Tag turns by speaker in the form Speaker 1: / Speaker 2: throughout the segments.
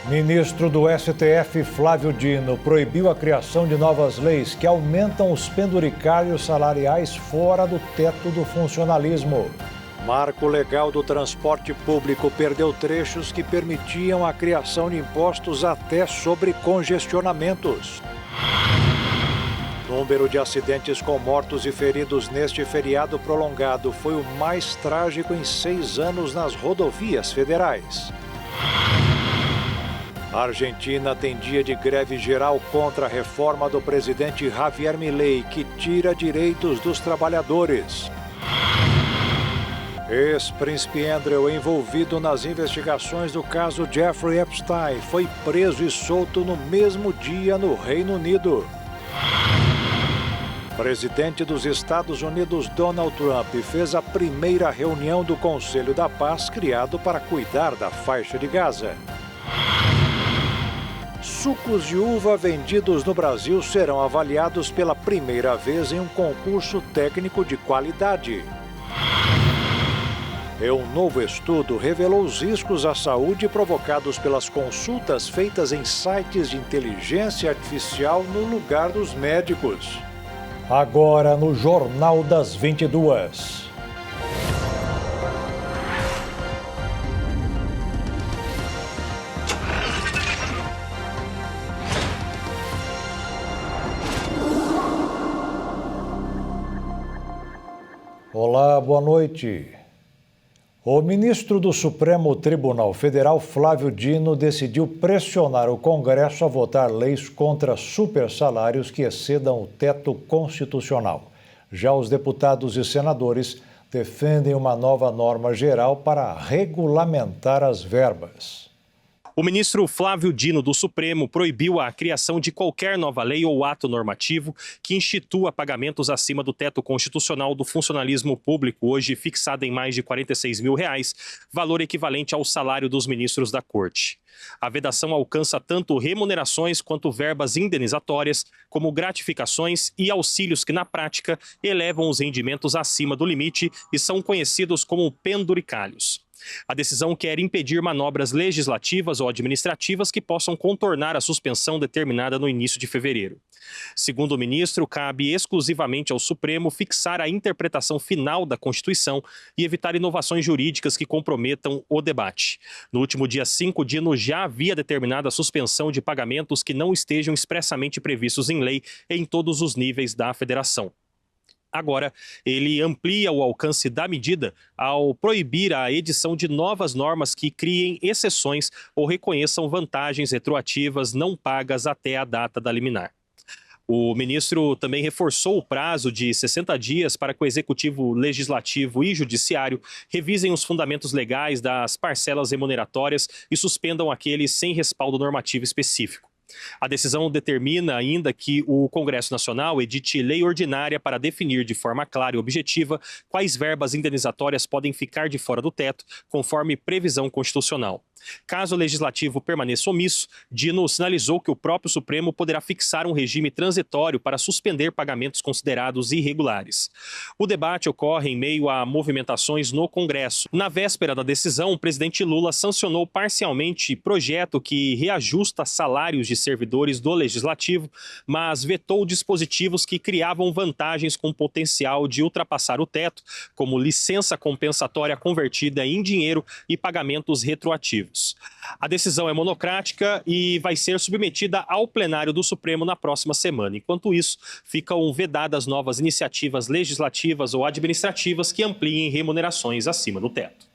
Speaker 1: Ministro do STF, Flávio Dino, proibiu a criação de novas leis que aumentam os penduricalhos salariais fora do teto do funcionalismo. Marco legal do transporte público perdeu trechos que permitiam a criação de impostos até sobre congestionamentos. Número de acidentes com mortos e feridos neste feriado prolongado foi o mais trágico em 6 anos nas rodovias federais. A Argentina tem dia de greve geral contra a reforma do presidente Javier Milei, que tira direitos dos trabalhadores. Ex-príncipe Andrew, envolvido nas investigações do caso Jeffrey Epstein, foi preso e solto no mesmo dia no Reino Unido. Presidente dos Estados Unidos Donald Trump fez a primeira reunião do Conselho da Paz criado para cuidar da faixa de Gaza. Sucos de uva vendidos no Brasil serão avaliados pela primeira vez em um concurso técnico de qualidade. Um novo estudo revelou os riscos à saúde provocados pelas consultas feitas em sites de inteligência artificial no lugar dos médicos. Agora no Jornal das 22. Olá, boa noite. O ministro do Supremo Tribunal Federal, Flávio Dino, decidiu pressionar o Congresso a votar leis contra supersalários que excedam o teto constitucional. Já os deputados e senadores defendem uma nova norma geral para regulamentar as verbas.
Speaker 2: O ministro Flávio Dino do Supremo proibiu a criação de qualquer nova lei ou ato normativo que institua pagamentos acima do teto constitucional do funcionalismo público, hoje fixado em mais de R$ 46 mil, valor equivalente ao salário dos ministros da Corte. A vedação alcança tanto remunerações quanto verbas indenizatórias, como gratificações e auxílios que, na prática, elevam os rendimentos acima do limite e são conhecidos como penduricalhos. A decisão quer impedir manobras legislativas ou administrativas que possam contornar a suspensão determinada no início de fevereiro. Segundo o ministro, cabe exclusivamente ao Supremo fixar a interpretação final da Constituição e evitar inovações jurídicas que comprometam o debate. No último dia 5, Dino já havia determinado a suspensão de pagamentos que não estejam expressamente previstos em lei em todos os níveis da federação. Agora, ele amplia o alcance da medida ao proibir a edição de novas normas que criem exceções ou reconheçam vantagens retroativas não pagas até a data da liminar. O ministro também reforçou o prazo de 60 dias para que o Executivo, Legislativo e Judiciário revisem os fundamentos legais das parcelas remuneratórias e suspendam aqueles sem respaldo normativo específico. A decisão determina ainda que o Congresso Nacional edite lei ordinária para definir de forma clara e objetiva quais verbas indenizatórias podem ficar de fora do teto, conforme previsão constitucional. Caso o Legislativo permaneça omisso, Dino sinalizou que o próprio Supremo poderá fixar um regime transitório para suspender pagamentos considerados irregulares. O debate ocorre em meio a movimentações no Congresso. Na véspera da decisão, o presidente Lula sancionou parcialmente projeto que reajusta salários de servidores do Legislativo, mas vetou dispositivos que criavam vantagens com potencial de ultrapassar o teto, como licença compensatória convertida em dinheiro e pagamentos retroativos. A decisão é monocrática e vai ser submetida ao plenário do Supremo na próxima semana. Enquanto isso, ficam vedadas novas iniciativas legislativas ou administrativas que ampliem remunerações acima do teto.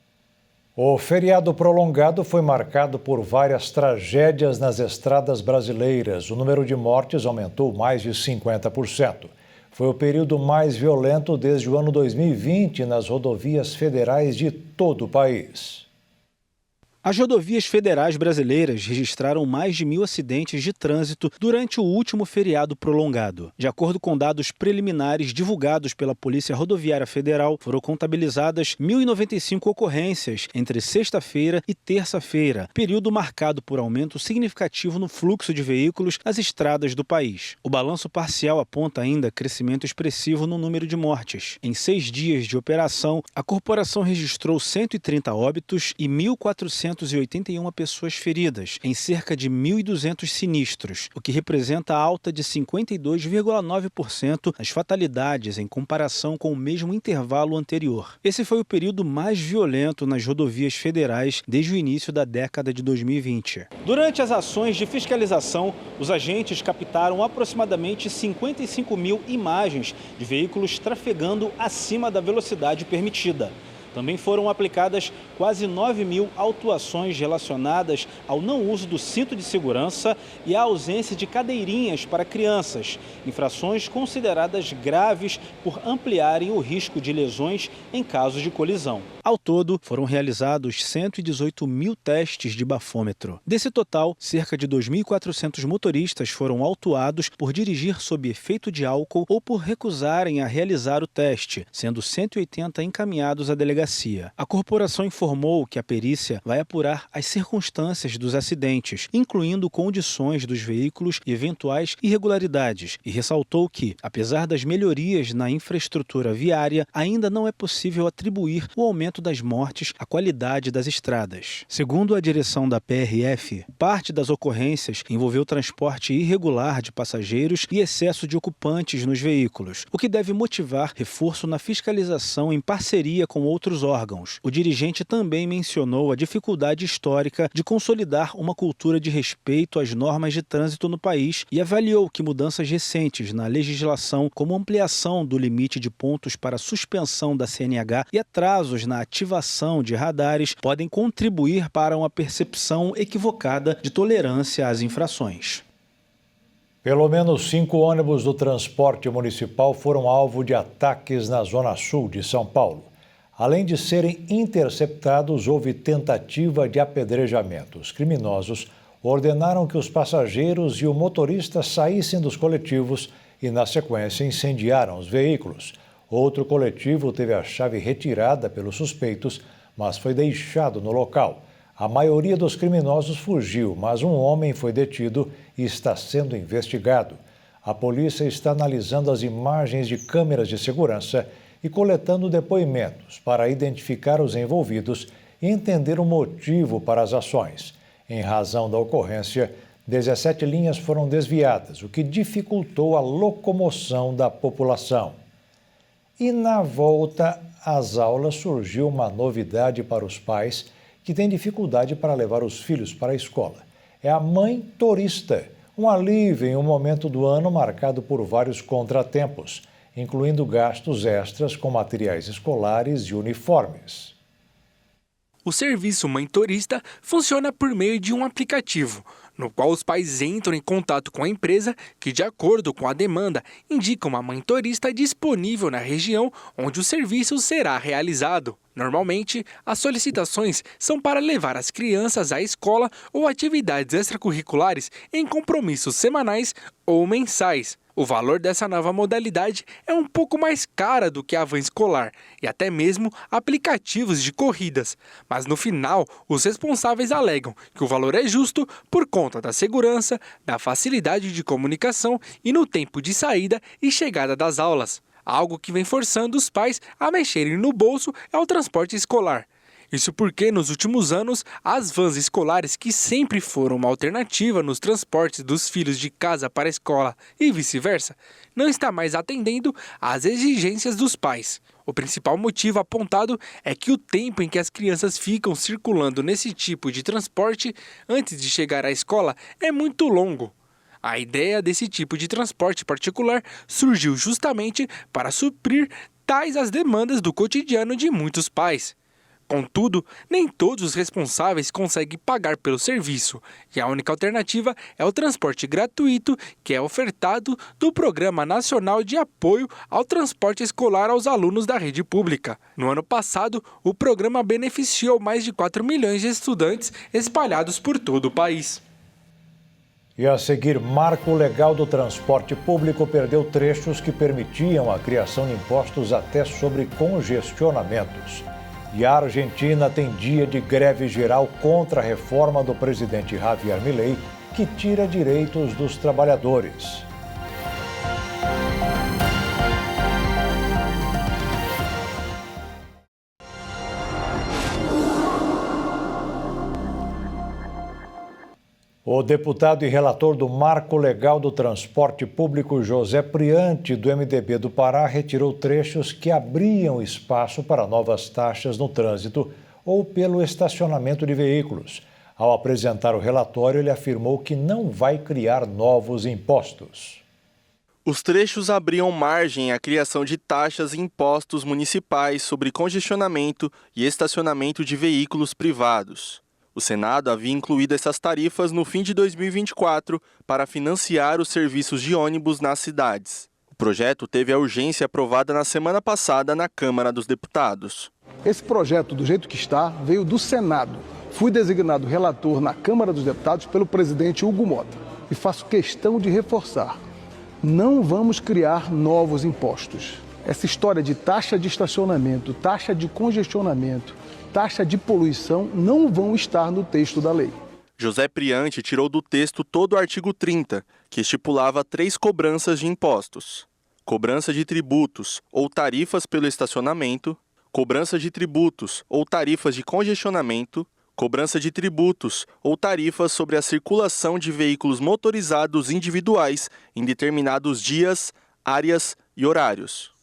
Speaker 1: O feriado prolongado foi marcado por várias tragédias nas estradas brasileiras. O número de mortes aumentou mais de 50%. Foi o período mais violento desde o ano 2020 nas rodovias federais de todo o país.
Speaker 3: As rodovias federais brasileiras registraram mais de 1.000 acidentes de trânsito durante o último feriado prolongado. De acordo com dados preliminares divulgados pela Polícia Rodoviária Federal, foram contabilizadas 1.095 ocorrências entre sexta-feira e terça-feira, período marcado por aumento significativo no fluxo de veículos nas estradas do país. O balanço parcial aponta ainda crescimento expressivo no número de mortes. Em 6 dias de operação, a corporação registrou 130 óbitos e 1.400 1.481 pessoas feridas em cerca de 1.200 sinistros, o que representa alta de 52,9% nas fatalidades em comparação com o mesmo intervalo anterior. Esse foi o período mais violento nas rodovias federais desde o início da década de 2020. Durante as ações de fiscalização, os agentes captaram aproximadamente 55 mil imagens de veículos trafegando acima da velocidade permitida. Também foram aplicadas quase 9 mil autuações relacionadas ao não uso do cinto de segurança e à ausência de cadeirinhas para crianças, infrações consideradas graves por ampliarem o risco de lesões em casos de colisão. Ao todo, foram realizados 118 mil testes de bafômetro. Desse total, cerca de 2.400 motoristas foram autuados por dirigir sob efeito de álcool ou por recusarem a realizar o teste, sendo 180 encaminhados à delegacia. A corporação informou que a perícia vai apurar as circunstâncias dos acidentes, incluindo condições dos veículos e eventuais irregularidades, e ressaltou que, apesar das melhorias na infraestrutura viária, ainda não é possível atribuir o aumento das mortes à qualidade das estradas. Segundo a direção da PRF, parte das ocorrências envolveu transporte irregular de passageiros e excesso de ocupantes nos veículos, o que deve motivar reforço na fiscalização em parceria com outros órgãos. O dirigente também mencionou a dificuldade histórica de consolidar uma cultura de respeito às normas de trânsito no país e avaliou que mudanças recentes na legislação, como ampliação do limite de pontos para suspensão da CNH e atrasos na ativação de radares, podem contribuir para uma percepção equivocada de tolerância às infrações.
Speaker 1: Pelo menos 5 ônibus do transporte municipal foram alvo de ataques na zona sul de São Paulo. Além de serem interceptados, houve tentativa de apedrejamento. Os criminosos ordenaram que os passageiros e o motorista saíssem dos coletivos e, na sequência, incendiaram os veículos. Outro coletivo teve a chave retirada pelos suspeitos, mas foi deixado no local. A maioria dos criminosos fugiu, mas um homem foi detido e está sendo investigado. A polícia está analisando as imagens de câmeras de segurança e coletando depoimentos para identificar os envolvidos e entender o motivo para as ações. Em razão da ocorrência, 17 linhas foram desviadas, o que dificultou a locomoção da população. E na volta às aulas surgiu uma novidade para os pais que têm dificuldade para levar os filhos para a escola. É a mãe turista, um alívio em um momento do ano marcado por vários contratempos, incluindo gastos extras com materiais escolares e uniformes.
Speaker 4: O serviço Mãe Turista funciona por meio de um aplicativo, no qual os pais entram em contato com a empresa que, de acordo com a demanda, indica uma mãe turista disponível na região onde o serviço será realizado. Normalmente, as solicitações são para levar as crianças à escola ou atividades extracurriculares em compromissos semanais ou mensais. O valor dessa nova modalidade é um pouco mais cara do que a van escolar e até mesmo aplicativos de corridas. Mas no final, os responsáveis alegam que o valor é justo por conta da segurança, da facilidade de comunicação e no tempo de saída e chegada das aulas. Algo que vem forçando os pais a mexerem no bolso é o transporte escolar. Isso porque, nos últimos anos, as vans escolares, que sempre foram uma alternativa nos transportes dos filhos de casa para a escola e vice-versa, não está mais atendendo às exigências dos pais. O principal motivo apontado é que o tempo em que as crianças ficam circulando nesse tipo de transporte antes de chegar à escola é muito longo. A ideia desse tipo de transporte particular surgiu justamente para suprir tais as demandas do cotidiano de muitos pais. Contudo, nem todos os responsáveis conseguem pagar pelo serviço, e a única alternativa é o transporte gratuito, que é ofertado do Programa Nacional de Apoio ao Transporte Escolar aos Alunos da Rede Pública. No ano passado, o programa beneficiou mais de 4 milhões de estudantes espalhados por todo o país.
Speaker 1: E a seguir, marco legal do transporte público perdeu trechos que permitiam a criação de impostos até sobre congestionamentos. E a Argentina tem dia de greve geral contra a reforma do presidente Javier Milei, que tira direitos dos trabalhadores. O deputado e relator do Marco Legal do Transporte Público, José Priante, do MDB do Pará, retirou trechos que abriam espaço para novas taxas no trânsito ou pelo estacionamento de veículos. Ao apresentar o relatório, ele afirmou que não vai criar novos impostos.
Speaker 5: Os trechos abriam margem à criação de taxas e impostos municipais sobre congestionamento e estacionamento de veículos privados. O Senado havia incluído essas tarifas no fim de 2024 para financiar os serviços de ônibus nas cidades. O projeto teve a urgência aprovada na semana passada na Câmara dos Deputados.
Speaker 6: Esse projeto, do jeito que está, veio do Senado. Fui designado relator na Câmara dos Deputados pelo presidente Hugo Mota. E faço questão de reforçar: não vamos criar novos impostos. Essa história de taxa de estacionamento, taxa de congestionamento, taxa de poluição não vão estar no texto da lei.
Speaker 5: José Priante tirou do texto todo o artigo 30, que estipulava 3 cobranças de impostos: cobrança de tributos ou tarifas pelo estacionamento, cobrança de tributos ou tarifas de congestionamento, cobrança de tributos ou tarifas sobre a circulação de veículos motorizados individuais em determinados dias, áreas e horários.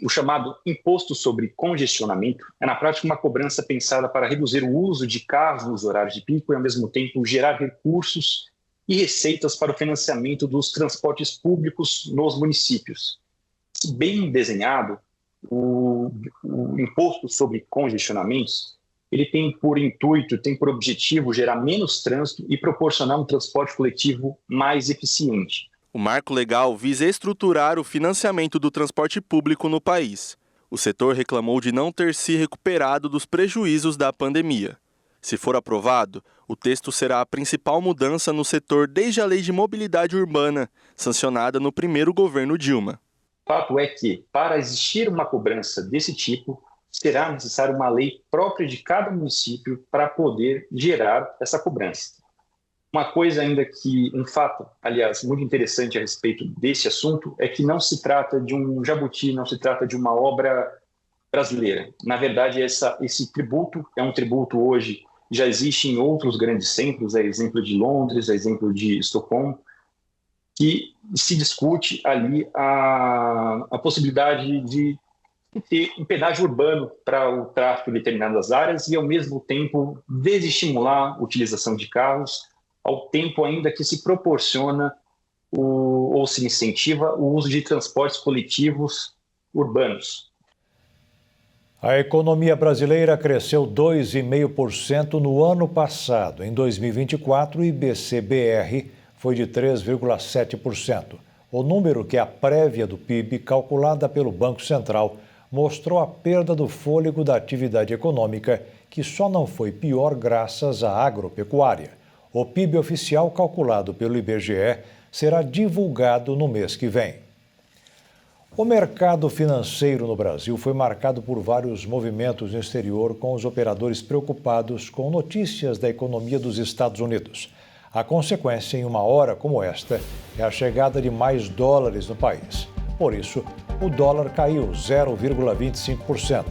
Speaker 7: O chamado imposto sobre congestionamento é, na prática, uma cobrança pensada para reduzir o uso de carros nos horários de pico e, ao mesmo tempo, gerar recursos e receitas para o financiamento dos transportes públicos nos municípios. Se bem desenhado, o imposto sobre congestionamentos ele tem por intuito, tem por objetivo gerar menos trânsito e proporcionar um transporte coletivo mais eficiente.
Speaker 5: O marco legal visa estruturar o financiamento do transporte público no país. O setor reclamou de não ter se recuperado dos prejuízos da pandemia. Se for aprovado, o texto será a principal mudança no setor desde a Lei de Mobilidade Urbana, sancionada no primeiro governo Dilma.
Speaker 7: O fato é que, para existir uma cobrança desse tipo, será necessária uma lei própria de cada município para poder gerar essa cobrança. Uma coisa ainda que, um fato, aliás, muito interessante a respeito desse assunto, é que não se trata de um jabuti, não se trata de uma obra brasileira. Na verdade, esse tributo é um tributo hoje, já existe em outros grandes centros, é exemplo de Londres, é exemplo de Estocolmo, que se discute ali a possibilidade de ter um pedágio urbano para o tráfego em determinadas áreas e, ao mesmo tempo, desestimular a utilização de carros, ao tempo ainda que se proporciona ou se incentiva o uso de transportes coletivos urbanos.
Speaker 1: A economia brasileira cresceu 2,5% no ano passado. Em 2024, o IBC-BR foi de 3,7%. O número, que é a prévia do PIB, calculada pelo Banco Central, mostrou a perda do fôlego da atividade econômica, que só não foi pior graças à agropecuária. O PIB oficial, calculado pelo IBGE, será divulgado no mês que vem. O mercado financeiro no Brasil foi marcado por vários movimentos no exterior, com os operadores preocupados com notícias da economia dos Estados Unidos. A consequência, em uma hora como esta, é a chegada de mais dólares no país. Por isso, o dólar caiu 0,25%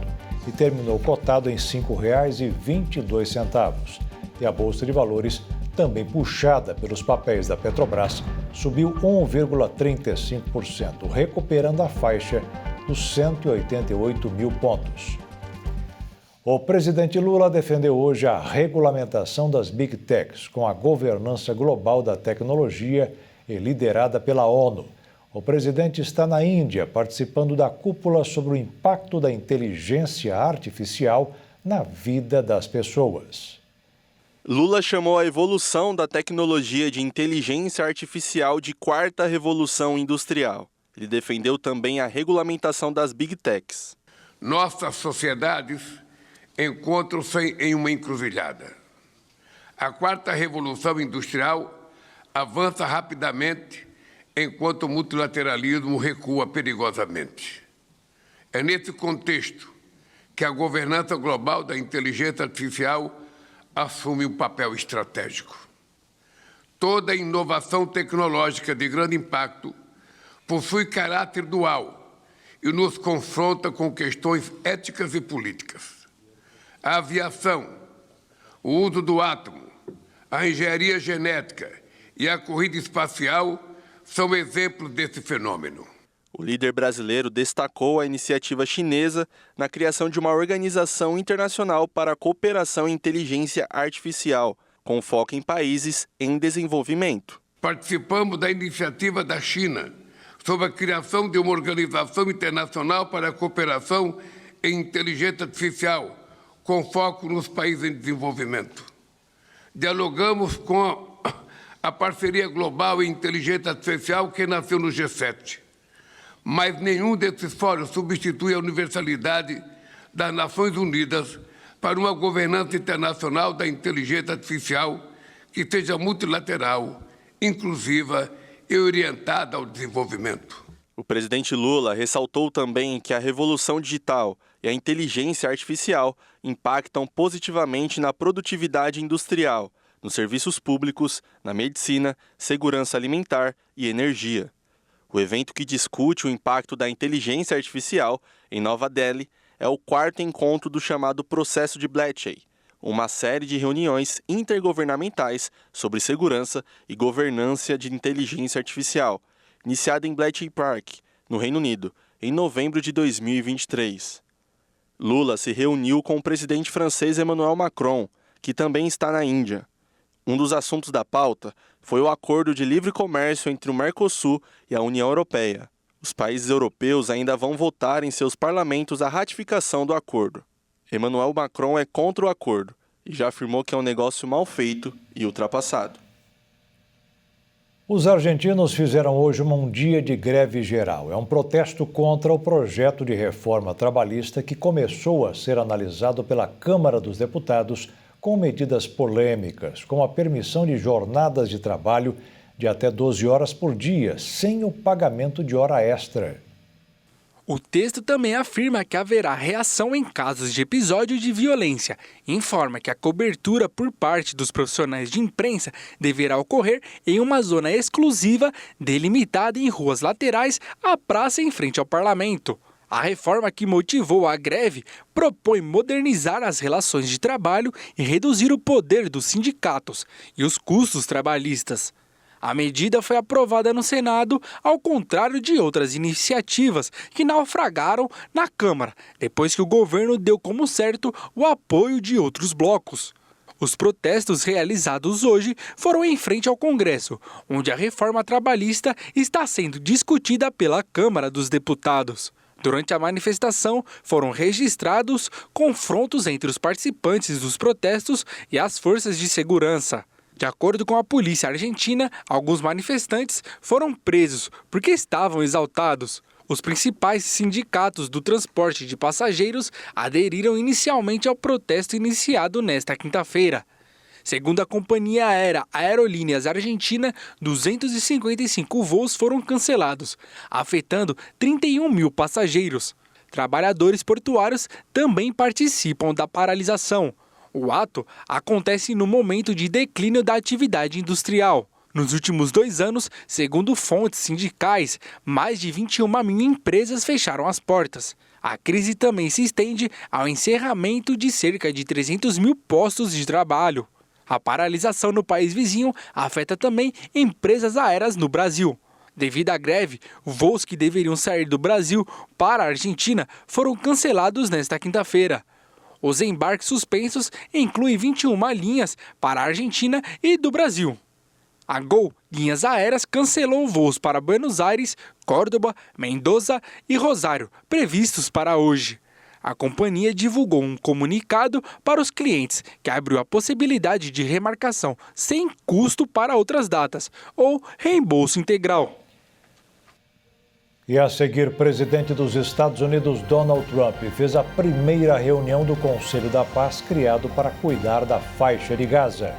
Speaker 1: e terminou cotado em R$ 5,22. E a Bolsa de Valores, também puxada pelos papéis da Petrobras, subiu 1,35%, recuperando a faixa dos 188 mil pontos. O presidente Lula defendeu hoje a regulamentação das Big Techs, com a governança global da tecnologia e liderada pela ONU. O presidente está na Índia, participando da cúpula sobre o impacto da inteligência artificial na vida das pessoas.
Speaker 5: Lula chamou a evolução da tecnologia de inteligência artificial de quarta revolução industrial. Ele defendeu também a regulamentação das Big Techs.
Speaker 8: Nossas sociedades encontram-se em uma encruzilhada. A quarta revolução industrial avança rapidamente, enquanto o multilateralismo recua perigosamente. É nesse contexto que a governança global da inteligência artificial assume um papel estratégico. Toda inovação tecnológica de grande impacto possui caráter dual e nos confronta com questões éticas e políticas. A aviação, o uso do átomo, a engenharia genética e a corrida espacial são exemplos desse fenômeno.
Speaker 5: O líder brasileiro destacou a iniciativa chinesa na criação de uma organização internacional para a cooperação em inteligência artificial, com foco em países em desenvolvimento.
Speaker 8: Participamos da iniciativa da China sobre a criação de uma organização internacional para a cooperação em inteligência artificial, com foco nos países em desenvolvimento. Dialogamos com a parceria global em inteligência artificial que nasceu no G7. Mas nenhum desses fóruns substitui a universalidade das Nações Unidas para uma governança internacional da inteligência artificial que seja multilateral, inclusiva e orientada ao desenvolvimento.
Speaker 5: O presidente Lula ressaltou também que a revolução digital e a inteligência artificial impactam positivamente na produtividade industrial, nos serviços públicos, na medicina, segurança alimentar e energia. O evento que discute o impacto da inteligência artificial em Nova Delhi é o 4º encontro do chamado Processo de Bletchley, uma série de reuniões intergovernamentais sobre segurança e governança de inteligência artificial, iniciada em Bletchley Park, no Reino Unido, em novembro de 2023. Lula se reuniu com o presidente francês Emmanuel Macron, que também está na Índia. Um dos assuntos da pauta foi o acordo de livre comércio entre o Mercosul e a União Europeia. Os países europeus ainda vão votar em seus parlamentos a ratificação do acordo. Emmanuel Macron é contra o acordo e já afirmou que é um negócio mal feito e ultrapassado.
Speaker 1: Os argentinos fizeram hoje um dia de greve geral. É um protesto contra o projeto de reforma trabalhista que começou a ser analisado pela Câmara dos Deputados com medidas polêmicas, como a permissão de jornadas de trabalho de até 12 horas por dia, sem o pagamento de hora extra.
Speaker 4: O texto também afirma que haverá reação em casos de episódio de violência e informa que a cobertura por parte dos profissionais de imprensa deverá ocorrer em uma zona exclusiva delimitada em ruas laterais à praça em frente ao parlamento. A reforma que motivou a greve propõe modernizar as relações de trabalho e reduzir o poder dos sindicatos e os custos trabalhistas. A medida foi aprovada no Senado, ao contrário de outras iniciativas que naufragaram na Câmara, depois que o governo deu como certo o apoio de outros blocos. Os protestos realizados hoje foram em frente ao Congresso, onde a reforma trabalhista está sendo discutida pela Câmara dos Deputados. Durante a manifestação, foram registrados confrontos entre os participantes dos protestos e as forças de segurança. De acordo com a polícia argentina, alguns manifestantes foram presos porque estavam exaltados. Os principais sindicatos do transporte de passageiros aderiram inicialmente ao protesto iniciado nesta quinta-feira. Segundo a companhia aérea Aerolíneas Argentina, 255 voos foram cancelados, afetando 31 mil passageiros. Trabalhadores portuários também participam da paralisação. O ato acontece no momento de declínio da atividade industrial. Nos últimos 2 anos, segundo fontes sindicais, mais de 21 mil empresas fecharam as portas. A crise também se estende ao encerramento de cerca de 300 mil postos de trabalho. A paralisação no país vizinho afeta também empresas aéreas no Brasil. Devido à greve, voos que deveriam sair do Brasil para a Argentina foram cancelados nesta quinta-feira. Os embarques suspensos incluem 21 linhas para a Argentina e do Brasil. A Gol Linhas Aéreas cancelou voos para Buenos Aires, Córdoba, Mendoza e Rosário, previstos para hoje. A companhia divulgou um comunicado para os clientes que abriu a possibilidade de remarcação sem custo para outras datas ou reembolso integral.
Speaker 1: E a seguir, o presidente dos Estados Unidos, Donald Trump, fez a primeira reunião do Conselho da Paz criado para cuidar da faixa de Gaza.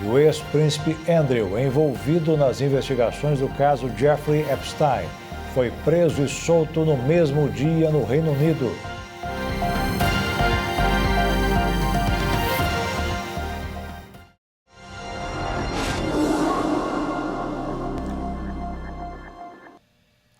Speaker 1: E o ex-príncipe Andrew, envolvido nas investigações do caso Jeffrey Epstein, foi preso e solto no mesmo dia no Reino Unido.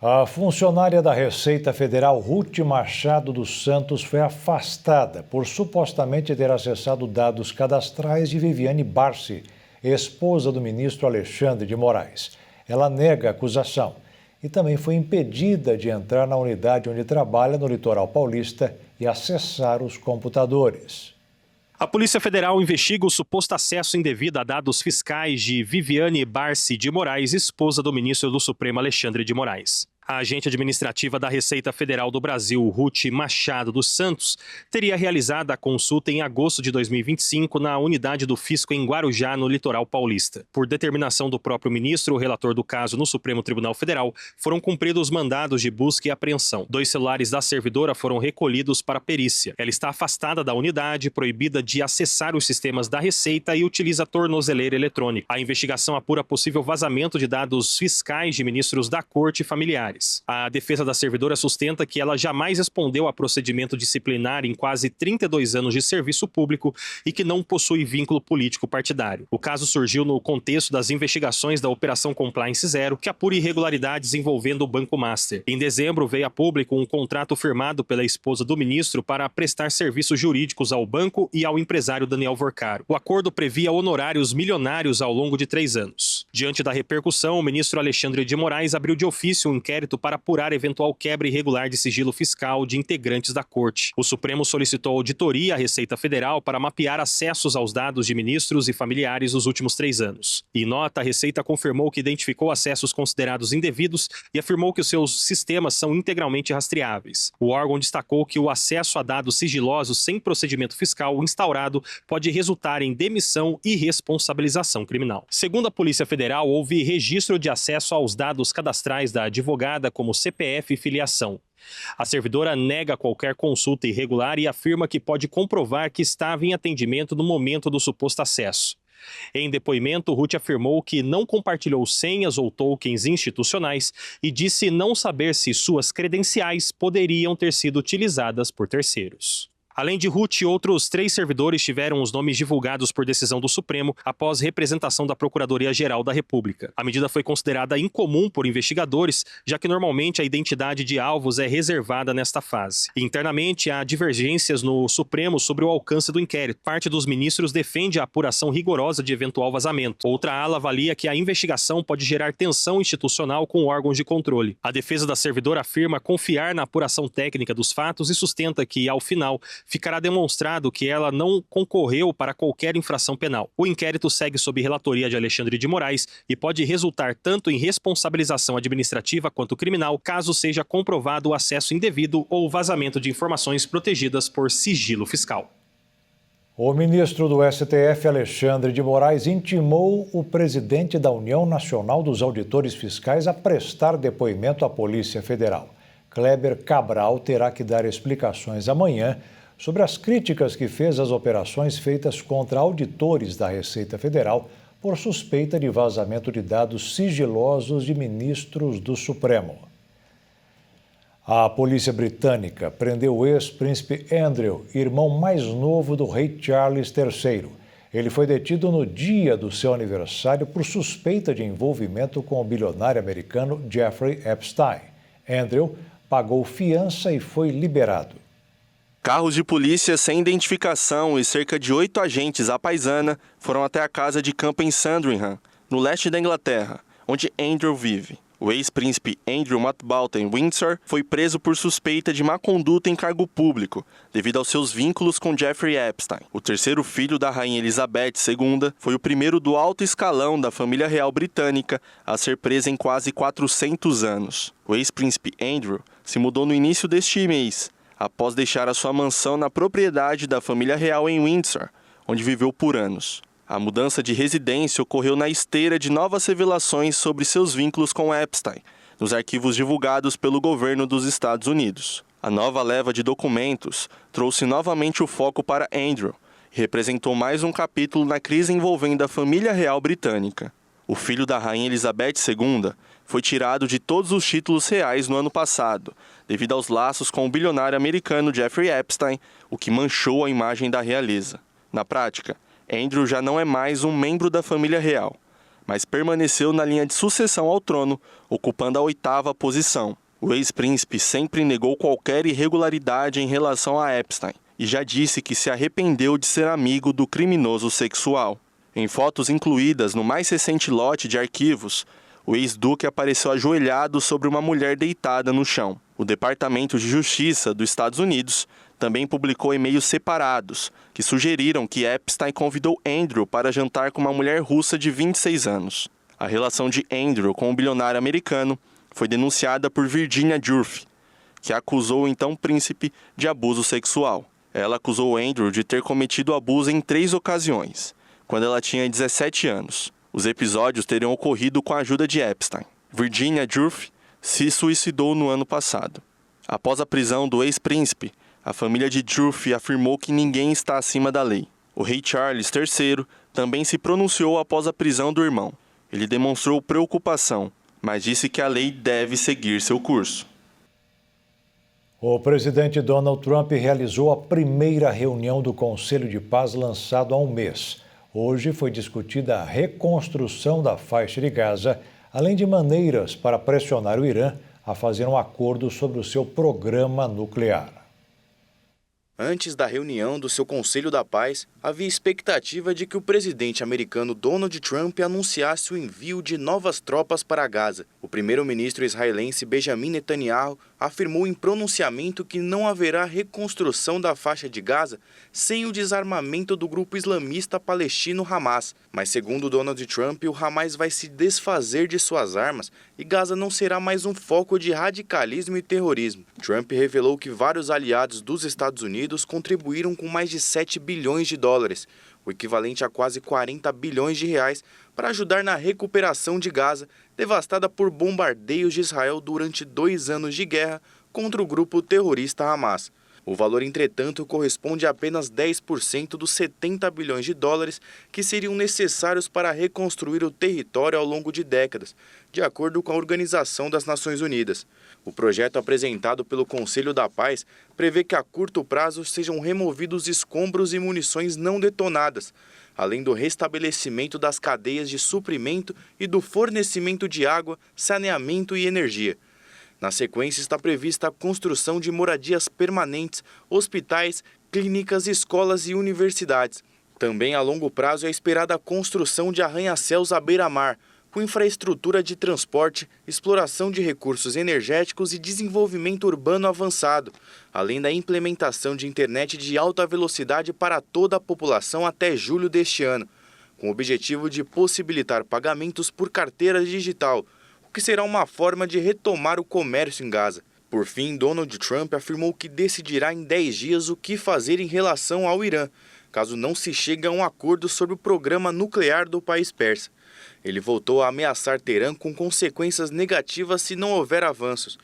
Speaker 1: A funcionária da Receita Federal, Ruth Machado dos Santos, foi afastada por supostamente ter acessado dados cadastrais de Viviane Barsi, esposa do ministro Alexandre de Moraes. Ela nega a acusação e também foi impedida de entrar na unidade onde trabalha no litoral paulista e acessar os computadores.
Speaker 2: A Polícia Federal investiga o suposto acesso indevido a dados fiscais de Viviane Barsi de Moraes, esposa do ministro do Supremo Alexandre de Moraes. A agente administrativa da Receita Federal do Brasil, Ruth Machado dos Santos, teria realizado a consulta em agosto de 2025 na unidade do Fisco em Guarujá, no litoral paulista. Por determinação do próprio ministro, o relator do caso no Supremo Tribunal Federal, foram cumpridos mandados de busca e apreensão. 2 celulares da servidora foram recolhidos para perícia. Ela está afastada da unidade, proibida de acessar os sistemas da Receita e utiliza tornozeleira eletrônica. A investigação apura possível vazamento de dados fiscais de ministros da Corte e familiares. A defesa da servidora sustenta que ela jamais respondeu a procedimento disciplinar em quase 32 anos de serviço público e que não possui vínculo político partidário. O caso surgiu no contexto das investigações da Operação Compliance Zero, que apura irregularidades envolvendo o Banco Master. Em dezembro, veio a público um contrato firmado pela esposa do ministro para prestar serviços jurídicos ao banco e ao empresário Daniel Vorcaro. O acordo previa honorários milionários ao longo de 3 anos. Diante da repercussão, o ministro Alexandre de Moraes abriu de ofício um inquérito para apurar eventual quebra irregular de sigilo fiscal de integrantes da Corte. O Supremo solicitou auditoria à Receita Federal para mapear acessos aos dados de ministros e familiares nos últimos 3 anos. Em nota, a Receita confirmou que identificou acessos considerados indevidos e afirmou que os seus sistemas são integralmente rastreáveis. O órgão destacou que o acesso a dados sigilosos sem procedimento fiscal instaurado pode resultar em demissão e responsabilização criminal. Segundo a Polícia Federal, houve registro de acesso aos dados cadastrais da advogada como CPF e filiação. A servidora nega qualquer consulta irregular e afirma que pode comprovar que estava em atendimento no momento do suposto acesso. Em depoimento, Ruth afirmou que não compartilhou senhas ou tokens institucionais e disse não saber se suas credenciais poderiam ter sido utilizadas por terceiros. Além de Ruth, outros 3 servidores tiveram os nomes divulgados por decisão do Supremo após representação da Procuradoria-Geral da República. A medida foi considerada incomum por investigadores, já que normalmente a identidade de alvos é reservada nesta fase. Internamente, há divergências no Supremo sobre o alcance do inquérito. Parte dos ministros defende a apuração rigorosa de eventual vazamento. Outra ala avalia que a investigação pode gerar tensão institucional com órgãos de controle. A defesa da servidora afirma confiar na apuração técnica dos fatos e sustenta que, ao final, ficará demonstrado que ela não concorreu para qualquer infração penal. O inquérito segue sob relatoria de Alexandre de Moraes e pode resultar tanto em responsabilização administrativa quanto criminal, caso seja comprovado o acesso indevido ou vazamento de informações protegidas por sigilo fiscal.
Speaker 1: O ministro do STF, Alexandre de Moraes, intimou o presidente da União Nacional dos Auditores Fiscais a prestar depoimento à Polícia Federal. Kleber Cabral terá que dar explicações amanhã sobre as críticas que fez às operações feitas contra auditores da Receita Federal por suspeita de vazamento de dados sigilosos de ministros do Supremo. A polícia britânica prendeu o ex-príncipe Andrew, irmão mais novo do rei Charles III. Ele foi detido no dia do seu aniversário por suspeita de envolvimento com o bilionário americano Jeffrey Epstein. Andrew pagou fiança e foi liberado.
Speaker 5: Carros de polícia sem identificação e cerca de 8 agentes à paisana foram até a casa de campo em Sandringham, no leste da Inglaterra, onde Andrew vive. O ex-príncipe Andrew Mountbatten Windsor foi preso por suspeita de má conduta em cargo público, devido aos seus vínculos com Jeffrey Epstein. O terceiro filho da rainha Elizabeth II foi o primeiro do alto escalão da família real britânica a ser preso em quase 400 anos. O ex-príncipe Andrew se mudou no início deste mês, após deixar a sua mansão na propriedade da família real em Windsor, onde viveu por anos. A mudança de residência ocorreu na esteira de novas revelações sobre seus vínculos com Epstein, nos arquivos divulgados pelo governo dos Estados Unidos. A nova leva de documentos trouxe novamente o foco para Andrew e representou mais um capítulo na crise envolvendo a família real britânica. O filho da rainha Elizabeth II foi tirado de todos os títulos reais no ano passado, devido aos laços com o bilionário americano Jeffrey Epstein, o que manchou a imagem da realeza. Na prática, Andrew já não é mais um membro da família real, mas permaneceu na linha de sucessão ao trono, ocupando a 8ª posição. O ex-príncipe sempre negou qualquer irregularidade em relação a Epstein e já disse que se arrependeu de ser amigo do criminoso sexual. Em fotos incluídas no mais recente lote de arquivos, o ex-duque apareceu ajoelhado sobre uma mulher deitada no chão. O Departamento de Justiça dos Estados Unidos também publicou e-mails separados que sugeriram que Epstein convidou Andrew para jantar com uma mulher russa de 26 anos. A relação de Andrew com o bilionário americano foi denunciada por Virginia Giuffre, que acusou o então príncipe de abuso sexual. Ela acusou Andrew de ter cometido abuso em 3 ocasiões, quando ela tinha 17 anos. Os episódios teriam ocorrido com a ajuda de Epstein. Virginia Giuffre se suicidou no ano passado. Após a prisão do ex-príncipe, a família de Giuffre afirmou que ninguém está acima da lei. O rei Charles III também se pronunciou após a prisão do irmão. Ele demonstrou preocupação, mas disse que a lei deve seguir seu curso.
Speaker 1: O presidente Donald Trump realizou a primeira reunião do Conselho de Paz lançado há um mês. Hoje foi discutida a reconstrução da faixa de Gaza, além de maneiras para pressionar o Irã a fazer um acordo sobre o seu programa nuclear.
Speaker 9: Antes da reunião do seu Conselho da Paz, havia expectativa de que o presidente americano Donald Trump anunciasse o envio de novas tropas para Gaza. O primeiro-ministro israelense Benjamin Netanyahu afirmou em pronunciamento que não haverá reconstrução da faixa de Gaza sem o desarmamento do grupo islamista palestino Hamas. Mas, segundo Donald Trump, o Hamas vai se desfazer de suas armas e Gaza não será mais um foco de radicalismo e terrorismo. Trump revelou que vários aliados dos Estados Unidos contribuíram com mais de 7 bilhões de dólares, o equivalente a quase 40 bilhões de reais, para ajudar na recuperação de Gaza, devastada por bombardeios de Israel durante 2 anos de guerra contra o grupo terrorista Hamas. O valor, entretanto, corresponde a apenas 10% dos 70 bilhões de dólares que seriam necessários para reconstruir o território ao longo de décadas, de acordo com a Organização das Nações Unidas. O projeto apresentado pelo Conselho da Paz prevê que a curto prazo sejam removidos escombros e munições não detonadas, além do restabelecimento das cadeias de suprimento e do fornecimento de água, saneamento e energia. Na sequência, está prevista a construção de moradias permanentes, hospitais, clínicas, escolas e universidades. Também a longo prazo é esperada a construção de arranha-céus à beira-mar, com infraestrutura de transporte, exploração de recursos energéticos e desenvolvimento urbano avançado, além da implementação de internet de alta velocidade para toda a população até julho deste ano, com o objetivo de possibilitar pagamentos por carteira digital, que será uma forma de retomar o comércio em Gaza. Por fim, Donald Trump afirmou que decidirá em 10 dias o que fazer em relação ao Irã, caso não se chegue a um acordo sobre o programa nuclear do país persa. Ele voltou a ameaçar Teherã com consequências negativas se não houver avanços.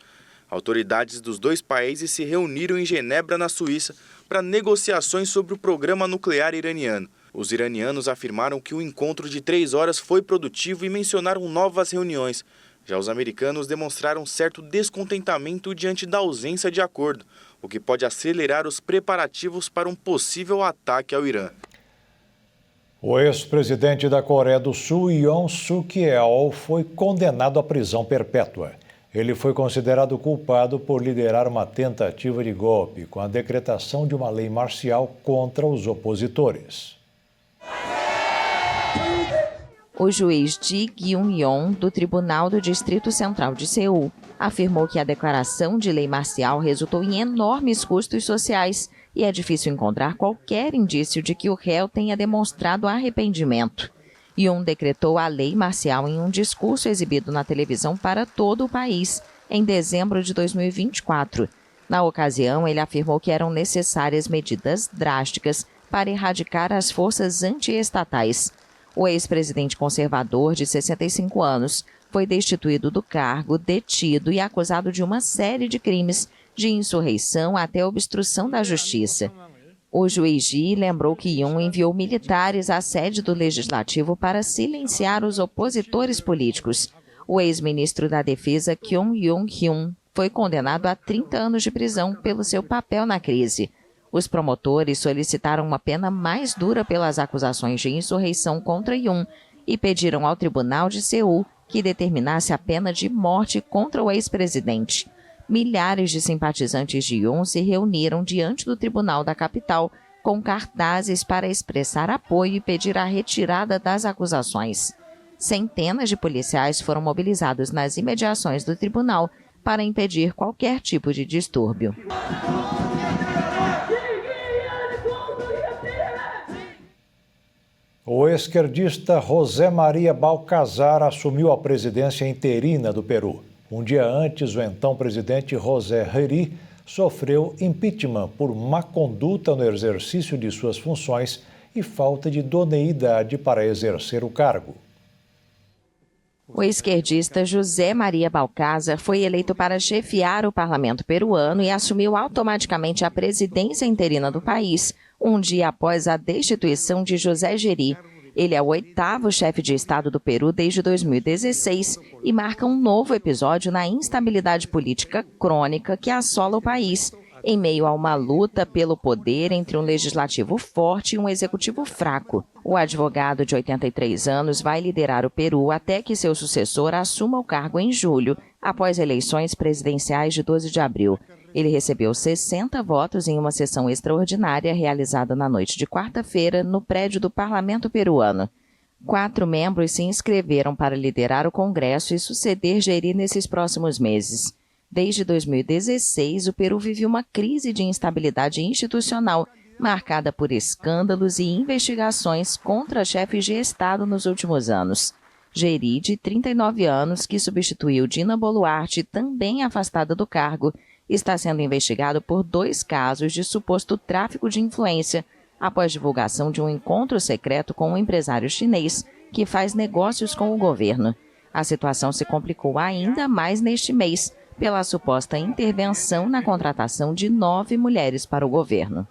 Speaker 9: Autoridades dos 2 países se reuniram em Genebra, na Suíça, para negociações sobre o programa nuclear iraniano. Os iranianos afirmaram que o encontro de 3 horas foi produtivo e mencionaram novas reuniões. Já os americanos demonstraram certo descontentamento diante da ausência de acordo, o que pode acelerar os preparativos para um possível ataque ao Irã.
Speaker 1: O ex-presidente da Coreia do Sul, Yoon Suk-yeol, foi condenado à prisão perpétua. Ele foi considerado culpado por liderar uma tentativa de golpe com a decretação de uma lei marcial contra os opositores.
Speaker 10: O juiz Ji Gyun-yong, do Tribunal do Distrito Central de Seul, afirmou que a declaração de lei marcial resultou em enormes custos sociais e é difícil encontrar qualquer indício de que o réu tenha demonstrado arrependimento. Yoon decretou a lei marcial em um discurso exibido na televisão para todo o país, em dezembro de 2024. Na ocasião, ele afirmou que eram necessárias medidas drásticas para erradicar as forças antiestatais. O ex-presidente conservador, de 65 anos, foi destituído do cargo, detido e acusado de uma série de crimes, de insurreição até obstrução da justiça. O juiz Ji lembrou que Yoon enviou militares à sede do Legislativo para silenciar os opositores políticos. O ex-ministro da Defesa, Kyung Yong-hyun, foi condenado a 30 anos de prisão pelo seu papel na crise. Os promotores solicitaram uma pena mais dura pelas acusações de insurreição contra Yoon e pediram ao Tribunal de Seul que determinasse a pena de morte contra o ex-presidente. Milhares de simpatizantes de Yoon se reuniram diante do tribunal da capital com cartazes para expressar apoio e pedir a retirada das acusações. Centenas de policiais foram mobilizados nas imediações do tribunal para impedir qualquer tipo de distúrbio.
Speaker 1: O esquerdista José Maria Balcazar assumiu a presidência interina do Peru. Um dia antes, o então presidente José Herrí sofreu impeachment por má conduta no exercício de suas funções e falta de idoneidade para exercer o cargo.
Speaker 10: O esquerdista José Maria Balcazar foi eleito para chefiar o parlamento peruano e assumiu automaticamente a presidência interina do país, um dia após a destituição de José Herrí. Ele é o 8º chefe de Estado do Peru desde 2016 e marca um novo episódio na instabilidade política crônica que assola o país, em meio a uma luta pelo poder entre um legislativo forte e um executivo fraco. O advogado de 83 anos vai liderar o Peru até que seu sucessor assuma o cargo em julho, após eleições presidenciais de 12 de abril. Ele recebeu 60 votos em uma sessão extraordinária realizada na noite de quarta-feira no prédio do parlamento peruano. 4 membros se inscreveram para liderar o Congresso e suceder Herrí nesses próximos meses. Desde 2016, o Peru vive uma crise de instabilidade institucional, marcada por escândalos e investigações contra chefes de Estado nos últimos anos. Herrí, de 39 anos, que substituiu Dina Boluarte, também afastada do cargo, está sendo investigado por 2 casos de suposto tráfico de influência, após divulgação de um encontro secreto com um empresário chinês que faz negócios com o governo. A situação se complicou ainda mais neste mês, pela suposta intervenção na contratação de 9 mulheres para o governo.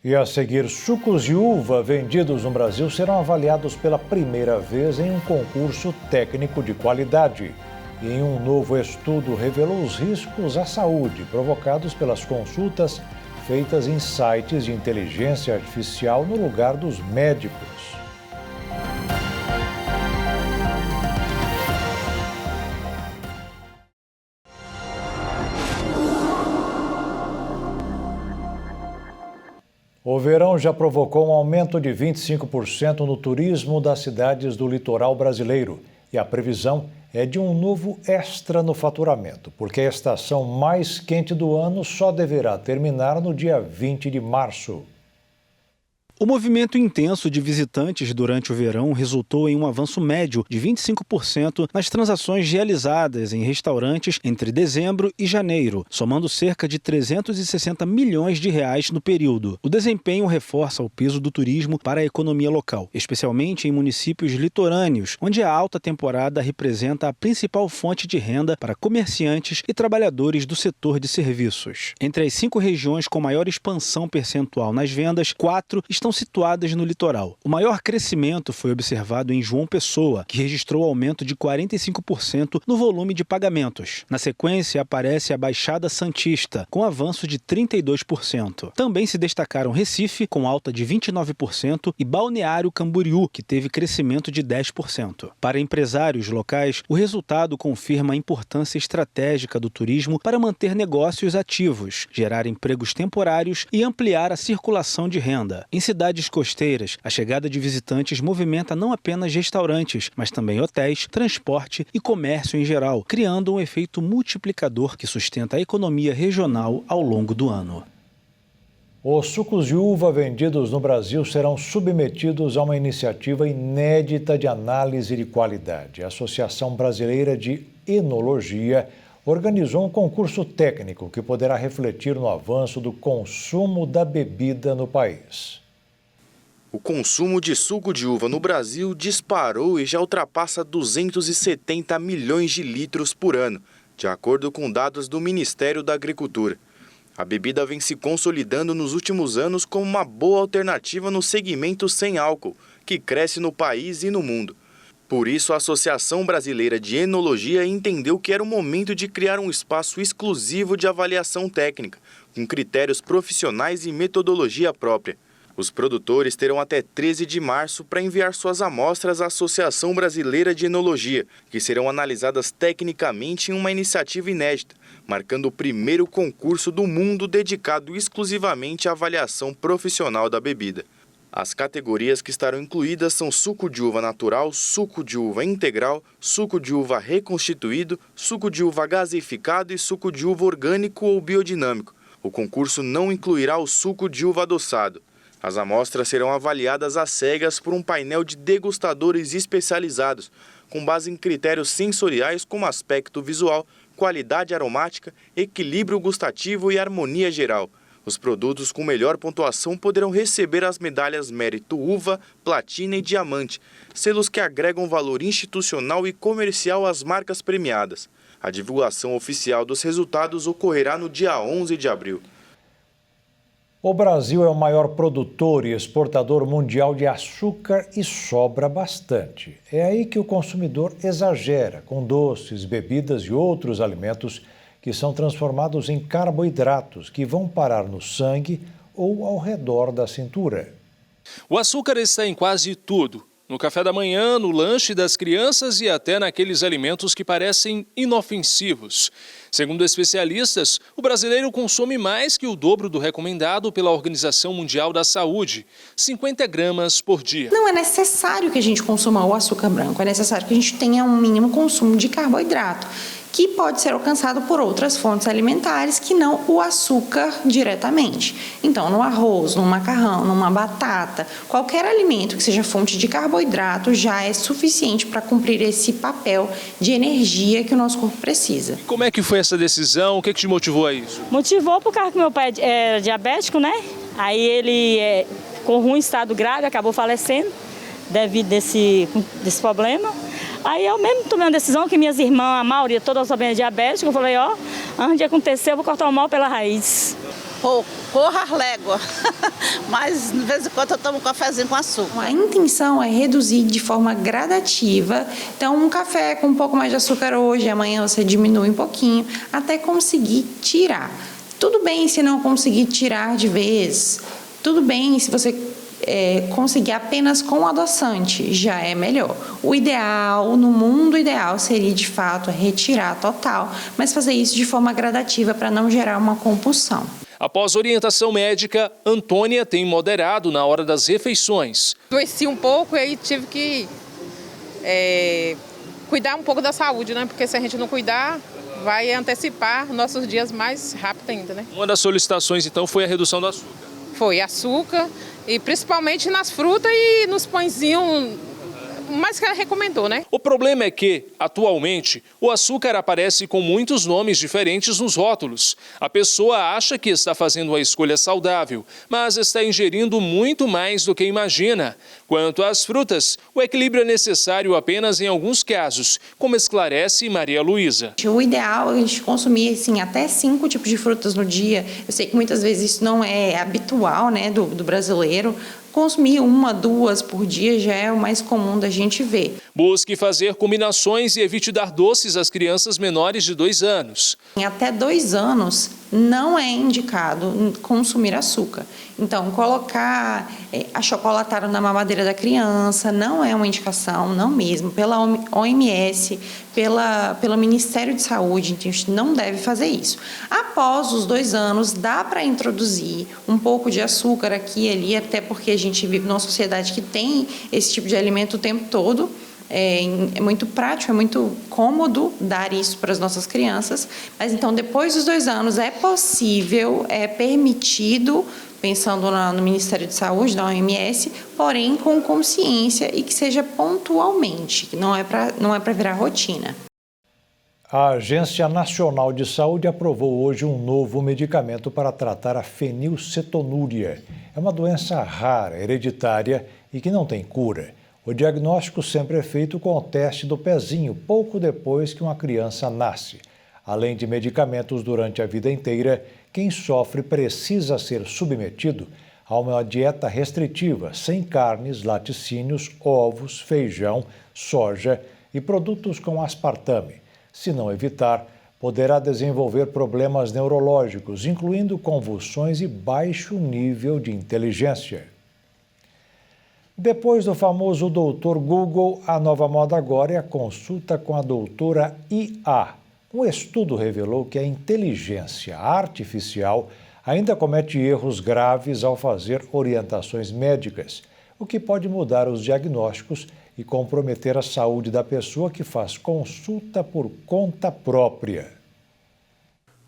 Speaker 1: E a seguir, sucos de uva vendidos no Brasil serão avaliados pela primeira vez em um concurso técnico de qualidade. E em um novo estudo revelou os riscos à saúde provocados pelas consultas feitas em sites de inteligência artificial no lugar dos médicos. O verão já provocou um aumento de 25% no turismo das cidades do litoral brasileiro. E a previsão é de um novo extra no faturamento, porque a estação mais quente do ano só deverá terminar no dia 20 de março.
Speaker 3: O movimento intenso de visitantes durante o verão resultou em um avanço médio de 25% nas transações realizadas em restaurantes entre dezembro e janeiro, somando cerca de 360 milhões de reais no período. O desempenho reforça o peso do turismo para a economia local, especialmente em municípios litorâneos, onde a alta temporada representa a principal fonte de renda para comerciantes e trabalhadores do setor de serviços. Entre as 5 regiões com maior expansão percentual nas vendas, 4 estão situadas no litoral. O maior crescimento foi observado em João Pessoa, que registrou aumento de 45% no volume de pagamentos. Na sequência, aparece a Baixada Santista, com avanço de 32%. Também se destacaram Recife, com alta de 29%, e Balneário Camboriú, que teve crescimento de 10%. Para empresários locais, o resultado confirma a importância estratégica do turismo para manter negócios ativos, gerar empregos temporários e ampliar a circulação de renda. Em cidades costeiras, a chegada de visitantes movimenta não apenas restaurantes, mas também hotéis, transporte e comércio em geral, criando um efeito multiplicador que sustenta a economia regional ao longo do ano.
Speaker 1: Os sucos de uva vendidos no Brasil serão submetidos a uma iniciativa inédita de análise de qualidade. A Associação Brasileira de Enologia organizou um concurso técnico que poderá refletir no avanço do consumo da bebida no país.
Speaker 9: O consumo de suco de uva no Brasil disparou e já ultrapassa 270 milhões de litros por ano, de acordo com dados do Ministério da Agricultura. A bebida vem se consolidando nos últimos anos como uma boa alternativa no segmento sem álcool, que cresce no país e no mundo. Por isso, a Associação Brasileira de Enologia entendeu que era o momento de criar um espaço exclusivo de avaliação técnica, com critérios profissionais e metodologia própria. Os produtores terão até 13 de março para enviar suas amostras à Associação Brasileira de Enologia, que serão analisadas tecnicamente em uma iniciativa inédita, marcando o primeiro concurso do mundo dedicado exclusivamente à avaliação profissional da bebida. As categorias que estarão incluídas são suco de uva natural, suco de uva integral, suco de uva reconstituído, suco de uva gasificado e suco de uva orgânico ou biodinâmico. O concurso não incluirá o suco de uva adoçado. As amostras serão avaliadas às cegas por um painel de degustadores especializados, com base em critérios sensoriais como aspecto visual, qualidade aromática, equilíbrio gustativo e harmonia geral. Os produtos com melhor pontuação poderão receber as medalhas Mérito Uva, Platina e Diamante, selos que agregam valor institucional e comercial às marcas premiadas. A divulgação oficial dos resultados ocorrerá no dia 11 de abril.
Speaker 1: O Brasil é o maior produtor e exportador mundial de açúcar e sobra bastante. É aí que o consumidor exagera com doces, bebidas e outros alimentos que são transformados em carboidratos que vão parar no sangue ou ao redor da cintura.
Speaker 11: O açúcar está em quase tudo. No café da manhã, no lanche das crianças e até naqueles alimentos que parecem inofensivos. Segundo especialistas, o brasileiro consome mais que o dobro do recomendado pela Organização Mundial da Saúde, 50 gramas por dia.
Speaker 12: Não é necessário que a gente consuma o açúcar branco, é necessário que a gente tenha um mínimo consumo de carboidrato, que pode ser alcançado por outras fontes alimentares que não o açúcar diretamente. Então, no arroz, no macarrão, numa batata, qualquer alimento que seja fonte de carboidrato já é suficiente para cumprir esse papel de energia que o nosso corpo precisa.
Speaker 11: Como é que foi essa decisão? O que te motivou a isso?
Speaker 13: Motivou por causa que meu pai era diabético, né? Aí ele com ruim estado grave, acabou falecendo devido desse problema. Aí eu mesmo tomei uma decisão que minhas irmãs, a maioria, todas também é diabética. Eu falei, antes de acontecer, eu vou cortar o mal pela raiz.
Speaker 14: Corra as léguas, mas de vez em quando eu tomo um cafezinho com açúcar.
Speaker 12: A intenção é reduzir de forma gradativa. Então, um café com um pouco mais de açúcar hoje, amanhã você diminui um pouquinho, até conseguir tirar. Tudo bem se não conseguir tirar de vez, tudo bem se você conseguir apenas com adoçante, já é melhor. O ideal, no mundo ideal, seria de fato retirar total, mas fazer isso de forma gradativa para não gerar uma compulsão.
Speaker 11: Após orientação médica, Antônia tem moderado na hora das refeições.
Speaker 15: Adoeci um pouco e aí tive que cuidar um pouco da saúde, né? Porque se a gente não cuidar, vai antecipar nossos dias mais rápido ainda, né?
Speaker 11: Uma das solicitações, então, foi a redução do açúcar.
Speaker 15: Foi açúcar, e principalmente nas frutas e nos pãezinhos, mais que ela recomendou, né?
Speaker 11: O problema é que, atualmente, o açúcar aparece com muitos nomes diferentes nos rótulos. A pessoa acha que está fazendo uma escolha saudável, mas está ingerindo muito mais do que imagina. Quanto às frutas, o equilíbrio é necessário apenas em alguns casos, como esclarece Maria Luísa.
Speaker 12: O ideal é a gente consumir assim, até 5 tipos de frutas no dia. Eu sei que muitas vezes isso não é habitual, né, do brasileiro. Consumir 1, 2 por dia já é o mais comum da gente ver.
Speaker 11: Busque fazer combinações e evite dar doces às crianças menores de 2 anos.
Speaker 12: Em até 2 anos não é indicado consumir açúcar. Então, colocar achocolatado na mamadeira da criança não é uma indicação, não mesmo. Pela OMS, pelo Ministério de Saúde, então a gente não deve fazer isso. Após os 2 anos, dá para introduzir um pouco de açúcar aqui e ali, até porque a gente vive numa sociedade que tem esse tipo de alimento o tempo todo. É muito prático, é muito cômodo dar isso para as nossas crianças. Mas então, depois dos 2 anos, é possível, é permitido, pensando no Ministério de Saúde, da OMS, porém com consciência e que seja pontualmente, que não é para virar rotina.
Speaker 1: A Agência Nacional de Saúde aprovou hoje um novo medicamento para tratar a fenilcetonúria. É uma doença rara, hereditária e que não tem cura. O diagnóstico sempre é feito com o teste do pezinho, pouco depois que uma criança nasce. Além de medicamentos durante a vida inteira, quem sofre precisa ser submetido a uma dieta restritiva, sem carnes, laticínios, ovos, feijão, soja e produtos com aspartame. Se não evitar, poderá desenvolver problemas neurológicos, incluindo convulsões e baixo nível de inteligência. Depois do famoso Dr. Google, a nova moda agora é a consulta com a doutora IA. Um estudo revelou que a inteligência artificial ainda comete erros graves ao fazer orientações médicas, o que pode mudar os diagnósticos e comprometer a saúde da pessoa que faz consulta por conta própria.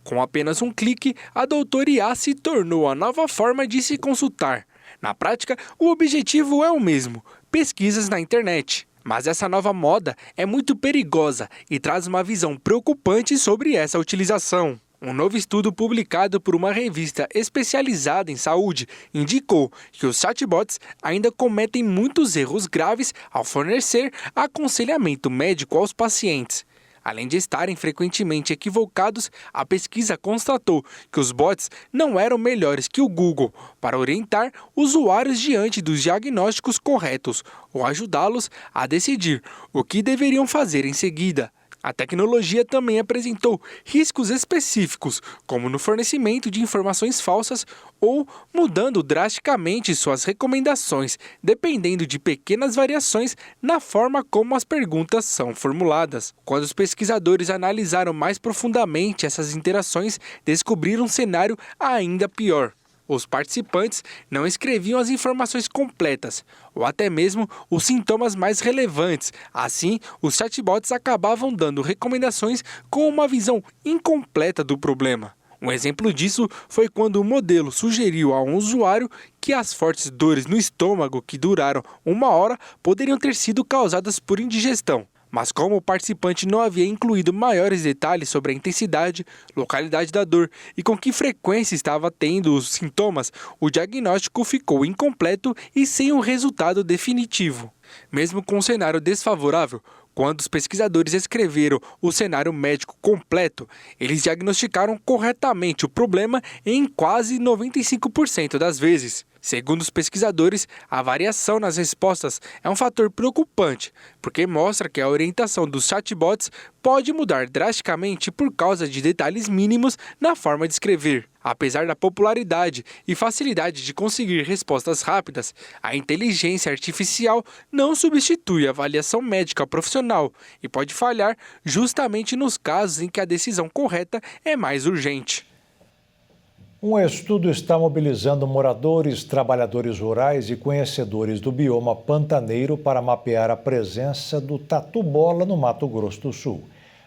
Speaker 4: Com apenas um clique, a doutora IA se tornou a nova forma de se consultar. Na prática, o objetivo é o mesmo: pesquisas na internet. Mas essa nova moda é muito perigosa e traz uma visão preocupante sobre essa utilização. Um novo estudo publicado por uma revista especializada em saúde indicou que os chatbots ainda cometem muitos erros graves ao fornecer aconselhamento médico aos pacientes. Além de estarem frequentemente equivocados, a pesquisa constatou que os bots não eram melhores que o Google para orientar usuários diante dos diagnósticos corretos ou ajudá-los a decidir o que deveriam fazer em seguida. A tecnologia também apresentou riscos específicos, como no fornecimento de informações falsas ou mudando drasticamente suas recomendações, dependendo de pequenas variações na forma como as perguntas são formuladas. Quando os pesquisadores analisaram mais profundamente essas interações, descobriram um cenário ainda pior. Os participantes não escreviam as informações completas, ou até mesmo os sintomas mais relevantes. Assim, os chatbots acabavam dando recomendações com uma visão incompleta do problema. Um exemplo disso foi quando o modelo sugeriu a um usuário que as fortes dores no estômago que duraram 1 hora poderiam ter sido causadas por indigestão. Mas como o participante não havia incluído maiores detalhes sobre a intensidade, localidade da dor e com que frequência estava tendo os sintomas, o diagnóstico ficou incompleto e sem um resultado definitivo. Mesmo com um cenário desfavorável, quando os pesquisadores escreveram o cenário médico completo, eles diagnosticaram corretamente o problema em quase 95% das vezes. Segundo os pesquisadores, a variação nas respostas é um fator preocupante, porque mostra que a orientação dos chatbots pode mudar drasticamente por causa de detalhes mínimos na forma de escrever. Apesar da popularidade e facilidade de conseguir respostas rápidas, a inteligência artificial não substitui a avaliação médica profissional e pode falhar justamente nos casos em que a decisão correta é mais urgente.
Speaker 1: Um estudo está mobilizando moradores, trabalhadores rurais e conhecedores do bioma pantaneiro para mapear a presença do tatu-bola no Mato Grosso do Sul.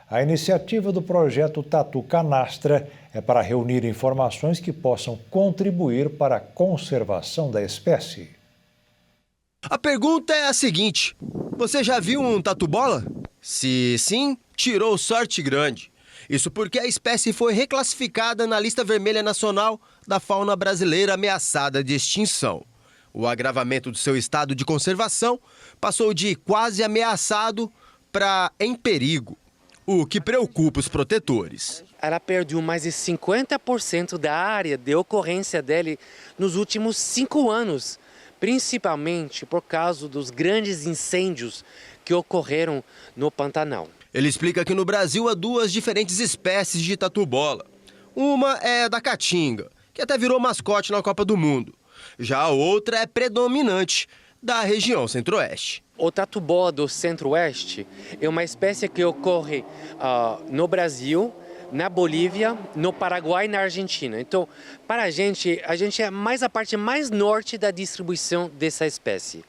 Speaker 1: A iniciativa do projeto Tatu Canastra é para reunir informações que possam contribuir para a conservação da espécie.
Speaker 16: A pergunta é a seguinte: você já viu um tatu-bola? Se sim, tirou sorte grande. Isso porque a espécie foi reclassificada na lista vermelha nacional da fauna brasileira ameaçada de extinção. O agravamento do seu estado de conservação passou de quase ameaçado para em perigo, o que preocupa os protetores.
Speaker 17: Ela perdeu mais de 50% da área de ocorrência dele nos últimos 5 anos, principalmente por causa dos grandes incêndios que ocorreram no Pantanal.
Speaker 16: Ele explica que no Brasil há 2 diferentes espécies de tatu-bola. Uma é da caatinga, que até virou mascote na Copa do Mundo. Já a outra é predominante, da região centro-oeste.
Speaker 17: O tatu-bola do centro-oeste é uma espécie que ocorre no Brasil, na Bolívia, no Paraguai e na Argentina. Então, para a gente é mais a parte mais norte da distribuição dessa espécie.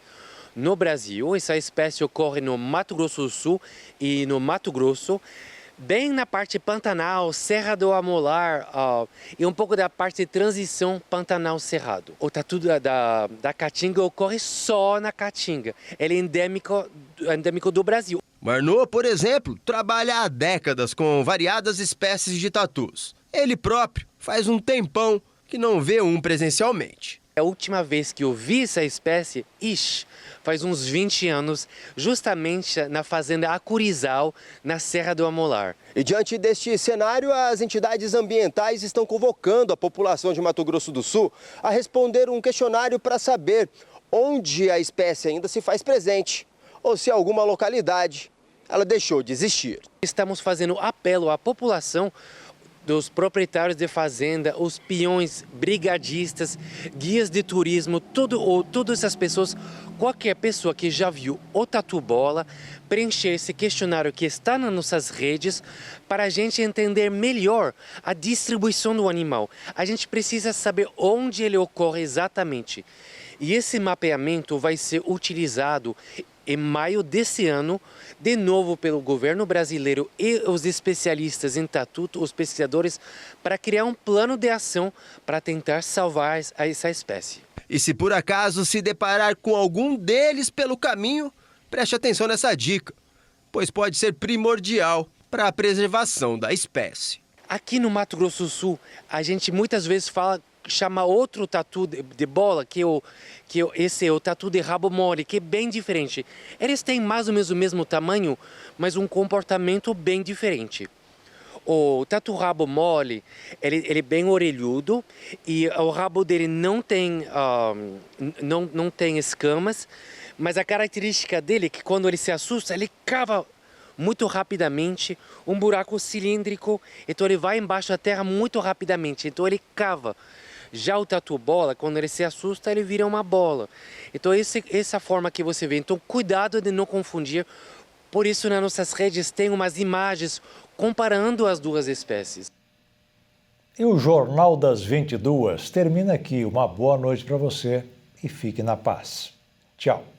Speaker 17: No Brasil, essa espécie ocorre no Mato Grosso do Sul e no Mato Grosso, bem na parte Pantanal, Serra do Amolar e um pouco da parte de transição Pantanal-Cerrado. O tatu da caatinga ocorre só na caatinga. Ele é endêmico do Brasil.
Speaker 16: Marnot, por exemplo, trabalha há décadas com variadas espécies de tatus. Ele próprio faz um tempão que não vê um presencialmente.
Speaker 17: A última vez que eu vi essa espécie, faz uns 20 anos, justamente na fazenda Acurizal, na Serra do Amolar.
Speaker 16: E diante deste cenário, as entidades ambientais estão convocando a população de Mato Grosso do Sul a responder um questionário para saber onde a espécie ainda se faz presente ou se alguma localidade ela deixou de existir.
Speaker 17: Estamos fazendo apelo à população dos proprietários de fazenda, os peões, brigadistas, guias de turismo, todas essas pessoas, qualquer pessoa que já viu o tatu-bola, preencher esse questionário que está nas nossas redes para a gente entender melhor a distribuição do animal. A gente precisa saber onde ele ocorre exatamente. E esse mapeamento vai ser utilizado em maio desse ano, de novo pelo governo brasileiro e os especialistas em tatu, os pesquisadores, para criar um plano de ação para tentar salvar essa espécie.
Speaker 16: E se por acaso se deparar com algum deles pelo caminho, preste atenção nessa dica, pois pode ser primordial para a preservação da espécie.
Speaker 17: Aqui no Mato Grosso do Sul, a gente muitas vezes chama outro tatu de bola, esse é o tatu de rabo mole, que é bem diferente. Eles têm mais ou menos o mesmo tamanho, mas um comportamento bem diferente. O tatu rabo mole, ele é bem orelhudo e o rabo dele não tem escamas, mas a característica dele é que quando ele se assusta, ele cava muito rapidamente um buraco cilíndrico, então ele vai embaixo da terra muito rapidamente, então ele cava. Já o tatu-bola, quando ele se assusta, ele vira uma bola. Então essa forma que você vê. Então cuidado de não confundir. Por isso nas nossas redes tem umas imagens comparando as duas espécies.
Speaker 1: E o Jornal das 22 termina aqui. Uma boa noite para você e fique na paz. Tchau.